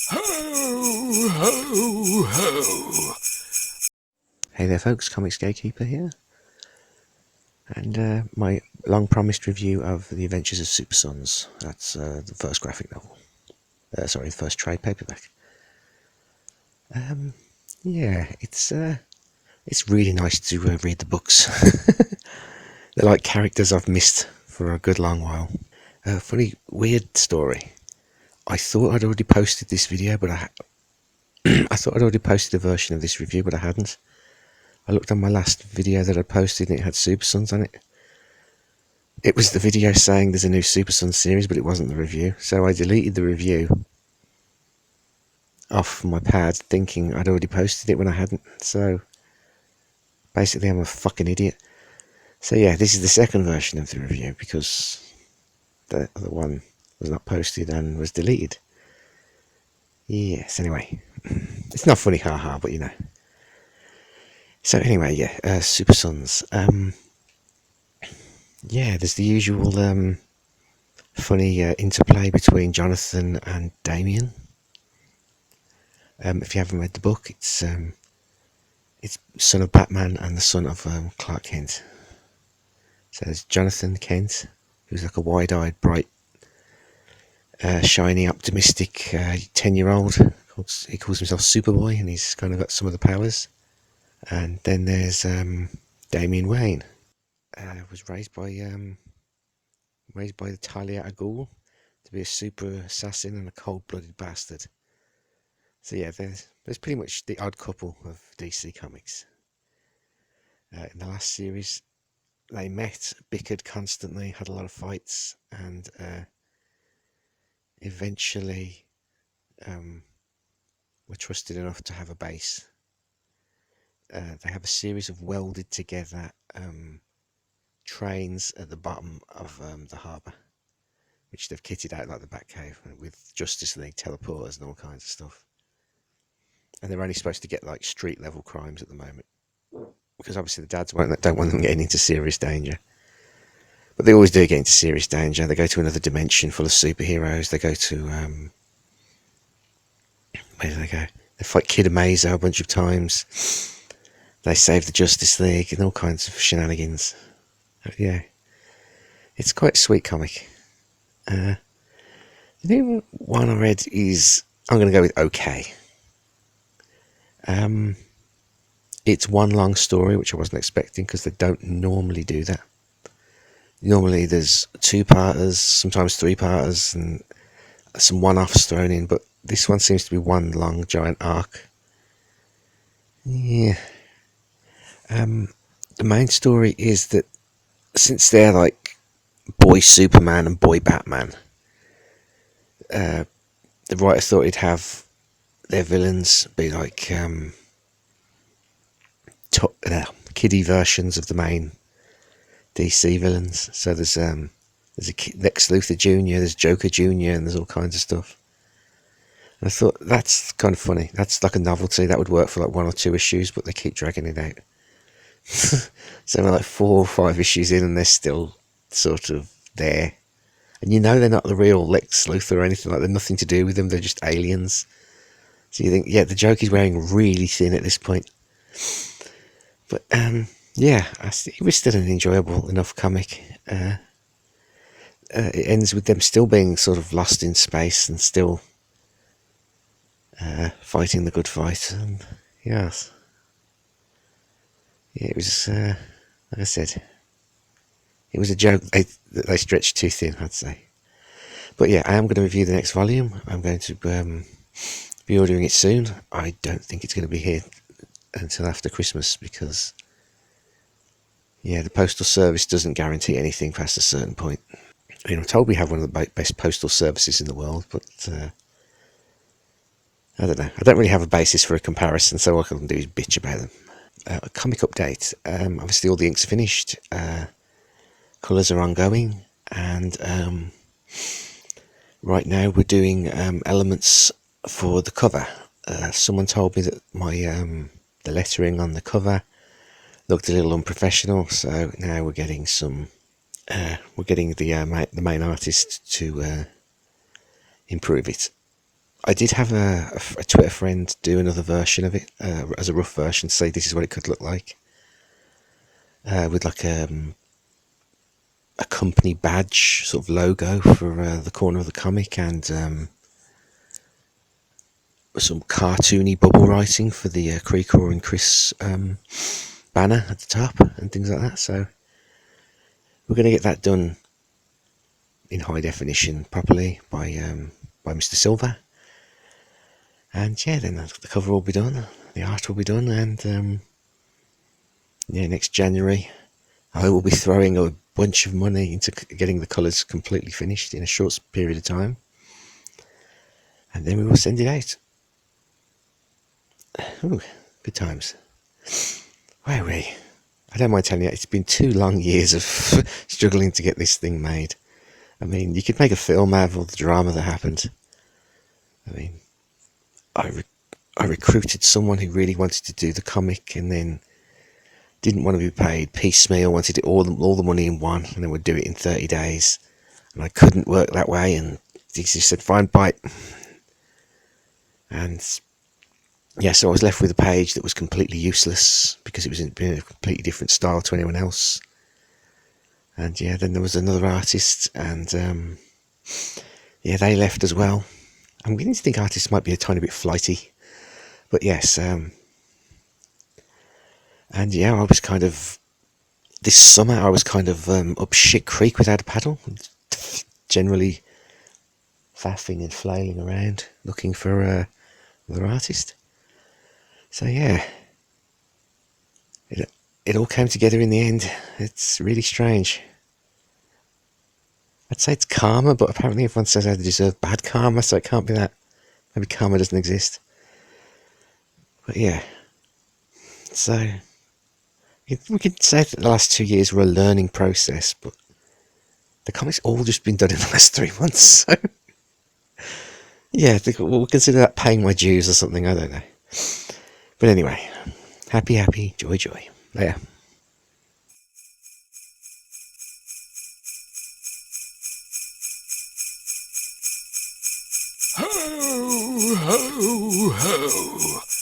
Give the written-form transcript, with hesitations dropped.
Ho, ho, ho. Hey there folks, Comics Gatekeeper here, and my long-promised review of The Adventures of Supersons. That's the first graphic novel. Sorry, the first trade paperback. Yeah, it's really nice to read the books. They're like characters I've missed for a good long while. Funny, weird story. I thought I'd already posted this video, but I thought I'd already posted a version of this review, but I hadn't. I looked on my last video that I posted and it had Supersons on it. It was the video saying there's a new Supersons series, but it wasn't the review. So I deleted the review off my pad thinking I'd already posted it when I hadn't. So basically I'm a fucking idiot. So yeah, this is the second version of the review because the other one was not posted and was deleted. Yes, anyway. It's not funny, haha, but you know. So anyway, yeah, Supersons. Yeah, there's the usual funny interplay between Jonathan and Damien. If you haven't read the book, it's son of Batman and the son of Clark Kent. So there's Jonathan Kent, who's like a wide-eyed, bright, shiny, optimistic 10-year-old. He calls himself Superboy, and he's kind of got some of the powers. And then there's Damian Wayne, was raised by the Talia al Ghul to be a super assassin and a cold-blooded bastard. So yeah, there's pretty much the odd couple of DC Comics. In the last series, they met, bickered constantly, had a lot of fights, and eventually were trusted enough to have a base. They have a series of welded together trains at the bottom of the harbour, which they've kitted out like the Batcave with Justice League teleporters and all kinds of stuff. And they're only supposed to get like street level crimes at the moment, because obviously the dads don't want them getting into serious danger. But they always do get into serious danger. They go to another dimension full of superheroes. They go to where do they go? They fight Kid Amazo a bunch of times. They save the Justice League and all kinds of shenanigans. Yeah, it's quite a sweet comic. The new one I read is, I'm going to go with okay. It's one long story, which I wasn't expecting because they don't normally do that. Normally there's two-parters, sometimes three-parters, and some one-offs thrown in, but this one seems to be one long giant arc. Yeah. The main story is that since they're like boy Superman and boy Batman, the writer thought he'd have their villains be like kiddie versions of the main DC villains. So there's a Lex Luthor Jr., there's Joker Jr., and there's all kinds of stuff. And I thought that's kind of funny. That's like a novelty that would work for like one or two issues, but they keep dragging it out. So we're like 4 or 5 issues in, and they're still sort of there. And you know they're not the real Lex Luthor or anything like that. They're nothing to do with them. They're just aliens. So you think, yeah, the joke is wearing really thin at this point. But yeah, it was still an enjoyable enough comic. It ends with them still being sort of lost in space and still fighting the good fight. And yes, yeah, it was like I said, it was a joke that they stretched too thin, I'd say. But yeah, I am going to review the next volume. I'm going to be ordering it soon. I don't think it's going to be here until after Christmas because, yeah, the postal service doesn't guarantee anything past a certain point. I mean, I'm told we have one of the best postal services in the world, but I don't know. I don't really have a basis for a comparison, so all I can do is bitch about them. A comic update. Obviously, all the inks are finished. Colours are ongoing, and right now we're doing elements for the cover. Someone told me that my the lettering on the cover looked a little unprofessional, so now we're getting some. We're getting the main artist to improve it. I did have a Twitter friend do another version of it as a rough version, to say this is what it could look like, with like a company badge sort of logo for the corner of the comic, and some cartoony bubble writing for the Creekor and Chris banner at the top and things like that. So we're going to get that done in high definition properly by Mr. Silver, and yeah, then the cover will be done, the art will be done, and yeah, next January I will be throwing a bunch of money into getting the colours completely finished in a short period of time, and then we will send it out. Ooh, good times. Where are we? I don't mind telling you, it's been 2 long years of struggling to get this thing made. I mean, you could make a film out of all the drama that happened. I mean, I recruited someone who really wanted to do the comic, and then didn't want to be paid piecemeal, wanted it all the money in one, and then would do it in 30 days. And I couldn't work that way, and he just said, fine, bite. And yeah, so I was left with a page that was completely useless because it was in a completely different style to anyone else. And yeah, then there was another artist, and yeah, they left as well. I'm beginning to think artists might be a tiny bit flighty, but yes. And yeah, I was kind of, this summer I was kind of up shit creek without a paddle, generally faffing and flailing around looking for another artist. So yeah, it all came together in the end. It's really strange. I'd say it's karma, but apparently everyone says I deserve bad karma, so it can't be that. Maybe karma doesn't exist. But yeah, so we could say that the last 2 years were a learning process, but the comics all just been done in the last 3 months, so yeah, we'll consider that paying my dues or something, I don't know. But anyway, happy, joy. There. Ho, ho, ho.